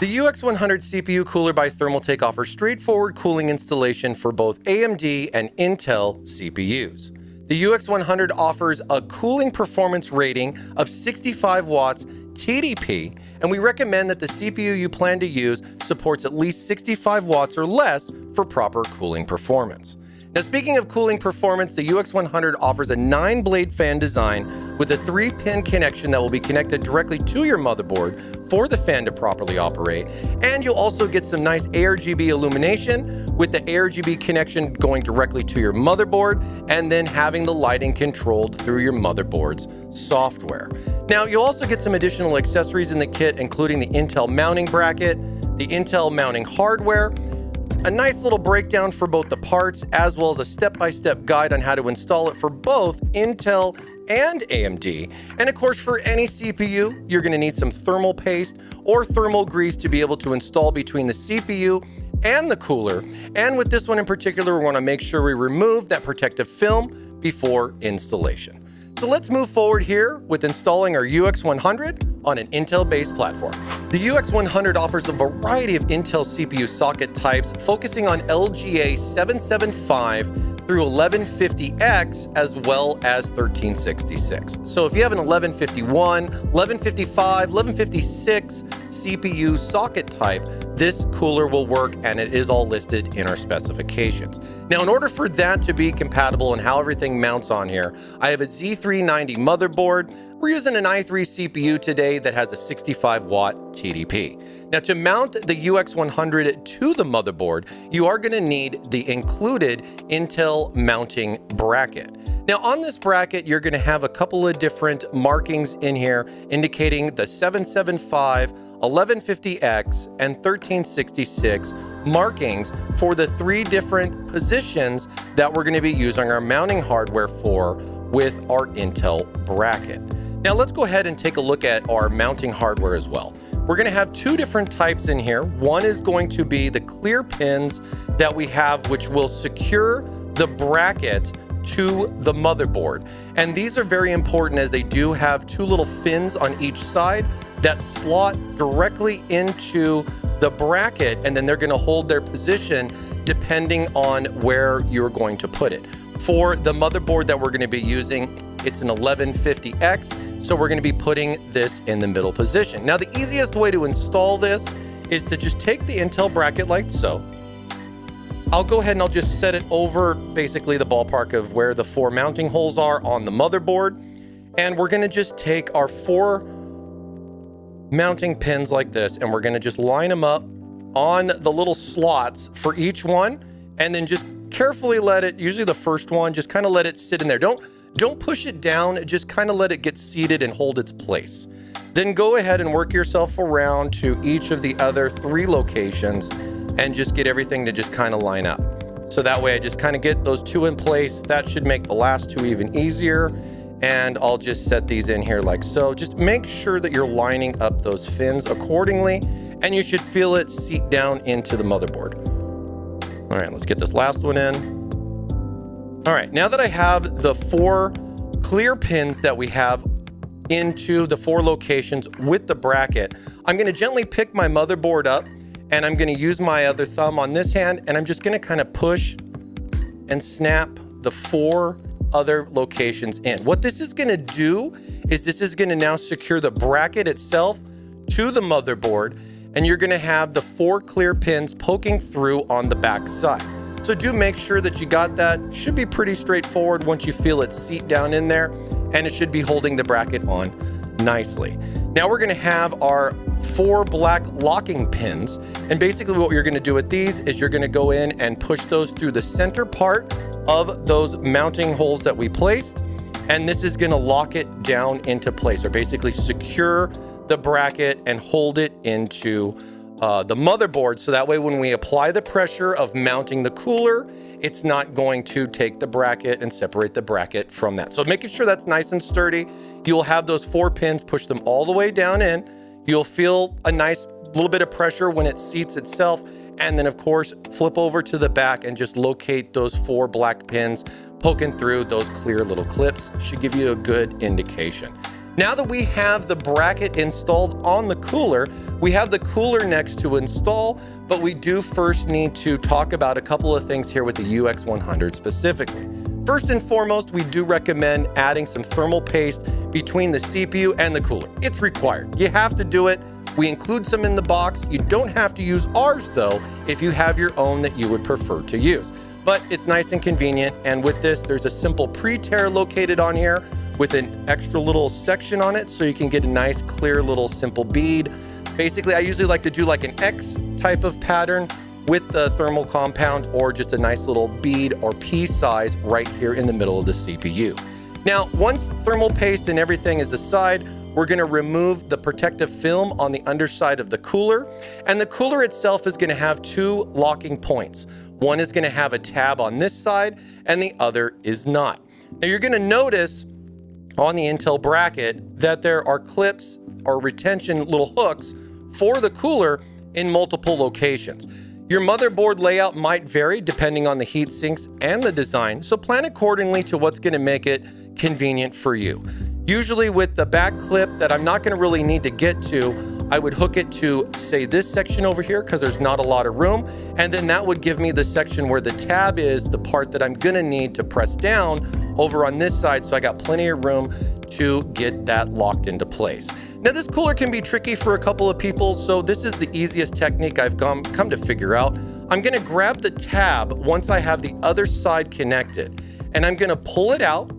The UX100 CPU cooler by Thermaltake offers straightforward cooling installation for both AMD and Intel CPUs. The UX100 offers a cooling performance rating of 65 watts TDP, and we recommend that the CPU you plan to use supports at least 65 watts or less for proper cooling performance. Now, speaking of cooling performance, the UX100 offers a 9-blade fan design with a 3-pin connection that will be connected directly to your motherboard for the fan to properly operate. And you'll also get some nice ARGB illumination with the ARGB connection going directly to your motherboard and then having the lighting controlled through your motherboard's software. Now, you'll also get some additional accessories in the kit, including the Intel mounting bracket, the Intel mounting hardware, a nice little breakdown for both the parts, as well as a step-by-step guide on how to install it for both Intel and AMD. And of course, for any CPU, you're going to need some thermal paste or thermal grease to be able to install between the CPU and the cooler. And with this one in particular, we want to make sure we remove that protective film before installation. So let's move forward here with installing our UX100 on an Intel-based platform. The UX100 offers a variety of Intel CPU socket types, focusing on LGA 775 through 1150X, as well as 1366. So if you have an 1151, 1155, 1156 CPU socket type, this cooler will work, and it is all listed in our specifications. Now, in order for that to be compatible and how everything mounts on here, I have a Z390 motherboard. We're using an i3 CPU today that has a 65 watt TDP. Now, to mount the UX100 to the motherboard, you are going to need the included Intel mounting bracket. Now, on this bracket, you're going to have a couple of different markings in here indicating the 775, 1150X, and 1366 markings for the 3 different positions that we're going to be using our mounting hardware for with our Intel bracket. Now, let's go ahead and take a look at our mounting hardware as well. We're going to have 2 different types in here. One is going to be the clear pins that we have, which will secure the bracket to the motherboard. And these are very important as they do have 2 little fins on each side that slot directly into the bracket, and then they're going to hold their position depending on where you're going to put it. For the motherboard that we're going to be using, it's an 1150X, so we're going to be putting this in the middle position. Now, the easiest way to install this is to just take the Intel bracket like so. I'll go ahead and I'll just set it over basically the ballpark of where the 4 mounting holes are on the motherboard. And we're going to just take our 4 mounting pins like this, and we're going to just line them up on the little slots for each one, and then just carefully let it, usually the first one, just kind of let it sit in there. Don't push it down, just kind of let it get seated and hold its place. Then go ahead and work yourself around to each of the other 3 locations and just get everything to just kind of line up. So that way I just kind of get those 2 in place. That should make the last 2 even easier. And I'll just set these in here like so. Just make sure that you're lining up those fins accordingly, and you should feel it seat down into the motherboard. All right, let's get this last one in. All right, now that I have the 4 clear pins that we have into the 4 locations with the bracket, I'm going to gently pick my motherboard up, and I'm going to use my other thumb on this hand, and I'm just going to kind of push and snap the 4 other locations in. What this is going to do is this is going to now secure the bracket itself to the motherboard, and you're going to have the 4 clear pins poking through on the back side. So do make sure that you got that. Should be pretty straightforward once you feel it seat down in there, and it should be holding the bracket on nicely. Now we're going to have our 4 black locking pins, and basically what you're going to do with these is you're going to go in and push those through the center part of those mounting holes that we placed, and this is going to lock it down into place, or basically secure the bracket and hold it into the motherboard, so that way when we apply the pressure of mounting the cooler, it's not going to take the bracket and separate the bracket from that. So making sure that's nice and sturdy. You'll have those 4 pins, push them all the way down in. You'll feel a nice little bit of pressure when it seats itself. And then of course, flip over to the back and just locate those 4 black pins poking through those clear little clips. Should give you a good indication. Now that we have the bracket installed on the cooler, we have the cooler next to install, but we do first need to talk about a couple of things here with the UX100 specifically. First and foremost, we do recommend adding some thermal paste between the CPU and the cooler. It's required. You have to do it. We include some in the box. You don't have to use ours though, if you have your own that you would prefer to use. But it's nice and convenient. And with this, there's a simple pre-tear located on here with an extra little section on it so you can get a nice, clear little simple bead. Basically, I usually like to do like an X type of pattern with the thermal compound or just a nice little bead or pea size right here in the middle of the CPU. Now, once thermal paste and everything is aside, we're going to remove the protective film on the underside of the cooler. And the cooler itself is going to have two locking points. One is going to have a tab on this side and the other is not. Now you're going to notice on the Intel bracket that there are clips or retention little hooks for the cooler in multiple locations. Your motherboard layout might vary depending on the heat sinks and the design, so plan accordingly to what's going to make it convenient for you. Usually with the back clip that I'm not going to really need to get to, I would hook it to, say, this section over here because there's not a lot of room, and then that would give me the section where the tab is, the part that I'm going to need to press down over on this side, so I got plenty of room to get that locked into place. Now this cooler can be tricky for a couple of people, so this is the easiest technique I've come to figure out. I'm going to grab the tab once I have the other side connected, and I'm going to pull it out,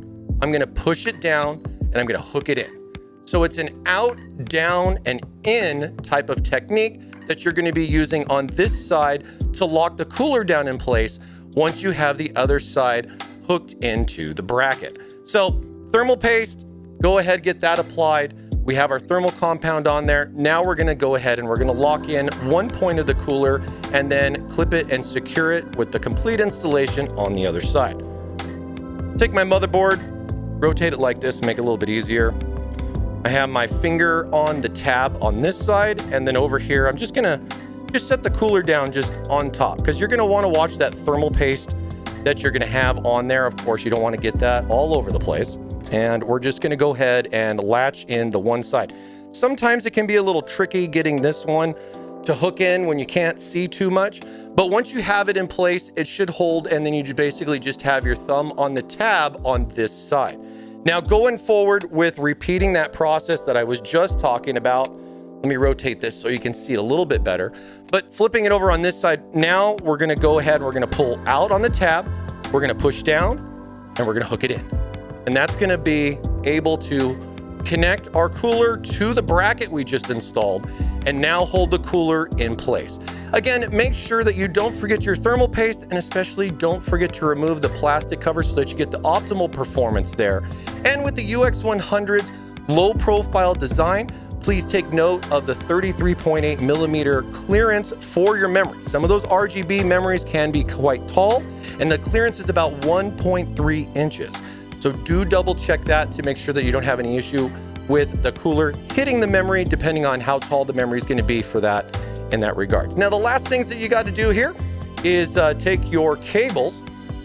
I'm going to push it down, and I'm going to hook it in. So it's an out, down, and in type of technique that you're going to be using on this side to lock the cooler down in place once you have the other side hooked into the bracket. So thermal paste, go ahead, get that applied. We have our thermal compound on there. Now we're going to go ahead and we're going to lock in one point of the cooler and then clip it and secure it with the complete installation on the other side. Take my motherboard, rotate it like this, make it a little bit easier. I have my finger on the tab on this side, and then over here, I'm just gonna set the cooler down just on top because you're gonna wanna watch that thermal paste that you're gonna have on there. Of course, you don't wanna get that all over the place. And we're just gonna go ahead and latch in the one side. Sometimes it can be a little tricky getting this one to hook in when you can't see too much, but once you have it in place, it should hold, and then you basically just have your thumb on the tab on this side. Now going forward with repeating that process that I was just talking about, let me rotate this so you can see it a little bit better, but flipping it over on this side, now we're gonna go ahead and we're gonna pull out on the tab, we're gonna push down, and we're gonna hook it in. And that's gonna be able to connect our cooler to the bracket we just installed and now hold the cooler in place. Again, make sure that you don't forget your thermal paste, and especially don't forget to remove the plastic cover so that you get the optimal performance there. And with the UX100's low profile design, please take note of the 33.8 millimeter clearance for your memory. Some of those RGB memories can be quite tall, and the clearance is about 1.3 inches. So do double check that to make sure that you don't have any issue with the cooler hitting the memory, depending on how tall the memory is going to be for that in that regard. Now, the last things that you got to do here is take your cables,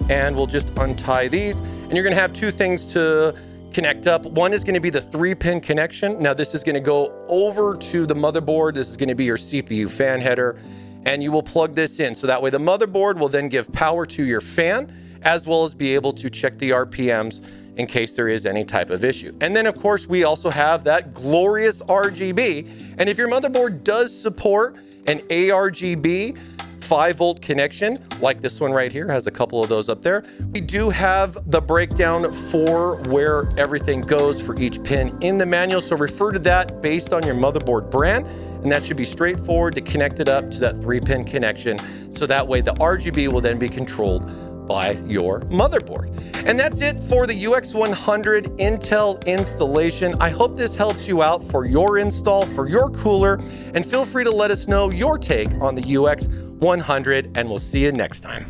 and we'll just untie these, and you're going to have two things to connect up. One is going to be the 3-pin connection. Now this is going to go over to the motherboard. This is going to be your CPU fan header, and you will plug this in. So that way the motherboard will then give power to your fan, as well as be able to check the RPMs in case there is any type of issue. And then of course, we also have that glorious RGB. And if your motherboard does support an ARGB 5-volt connection, like this one right here, has a couple of those up there. We do have the breakdown for where everything goes for each pin in the manual, so refer to that based on your motherboard brand, and that should be straightforward to connect it up to that 3-pin connection, so that way the RGB will then be controlled by your motherboard. And that's it for the UX100 Intel installation. I hope this helps you out for your install, for your cooler, and feel free to let us know your take on the UX100, and we'll see you next time.